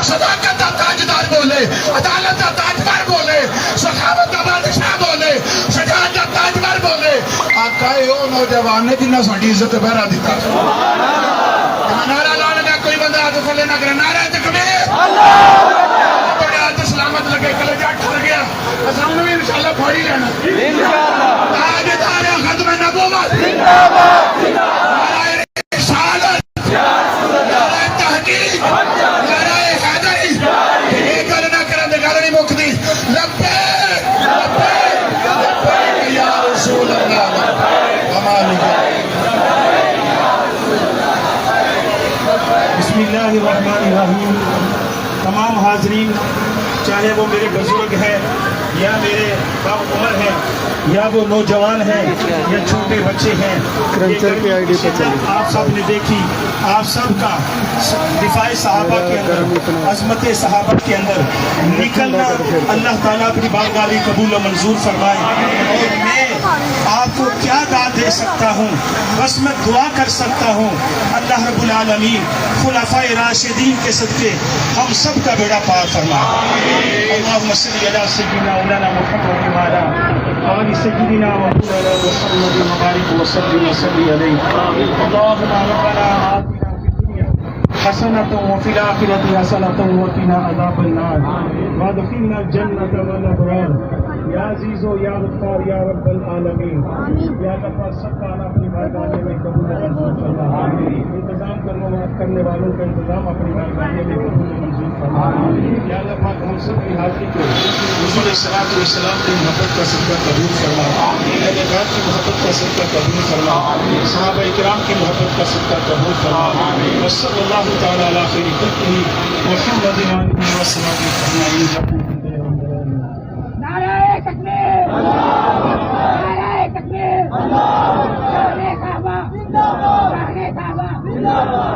صداقت کا تاجدار بولے، عدالت کا تاجدار بولے، سخاوت کا بادشاہ بولے، شجاعت کا تاجدار بولے۔ آقا او نوجوان نے جنہیں ساڑی عزت بہرا دیتا۔ نعرہ لانے کا کوئی بندہ آتے تھلے نہ کرے، نعرہ تکبیر، بڑے آتے سلامت لگے، کلجا ٹھر گیا، اسلام بھی انشاءاللہ پھوڑی لینا۔ تاجدار ختم نبوت، نعرہ رسالت، نعرہ تحقیق، نعرہ حیدری، یہ گل نہ کرن دے گل نہیں مکدی۔ لبیک لبیک لبیک یا رسول اللہ، کمال بسم اللہ الرحمن الرحیم۔ تمام حاضرین، چاہے وہ میرے بزرگ ہیں یا میرے باپ عمر ہیں یا وہ نوجوان ہیں یا چھوٹے بچے ہیں، آپ سب نے دیکھی، آپ سب کا دفاع صحابہ کے اندر، عظمت صحابہ کے اندر نکلنا اللہ تعالیٰ اپنی بارگاہ قبول و منظور فرمائے۔ اور میں آپ کو کیا داد دے سکتا ہوں، بس میں دعا کر سکتا ہوں اللہ رب العالمین خلفائے راشدین کے صدقے ہم سب کا بیڑا پار فرمائے۔ اللہم صلی علی سیدنا مولانا محمد وعلی آل سیدنا مولانا محمد مبارک وسلم وصلی علیہ۔ اللہم ربنا آتنا فی الدنیا حسنۃ وفی الآخرۃ حسنۃ وقنا عذاب النار وادخلنا الجنۃ مع الابرار۔ یا عزیز و یا غفار یا رب العالمین، یا اللہ پاک سب کا اپنی بارگاہ میں قبول و منظور فرما۔ انتظام کرنے والوں کا انتظام اپنی بارگاہ میں قبول و منظور فرما۔ یا اللہ پاک ہم سب کی حاضری کو حضور صلوات و سلام کی محبت کا صدقہ قبول فرما، اہل بیت کی محبت کا صدقہ قبول فرما، صحابہ کرام کی محبت کا صدقہ قبول فرما۔ وصلی اللہ تعالی علی خیر خلقہ محمد وآلہ وصحبہ اجمعین۔ نعرہ تکبیر، نعرہ تکبیر، شان کعبہ، شان کعبہ۔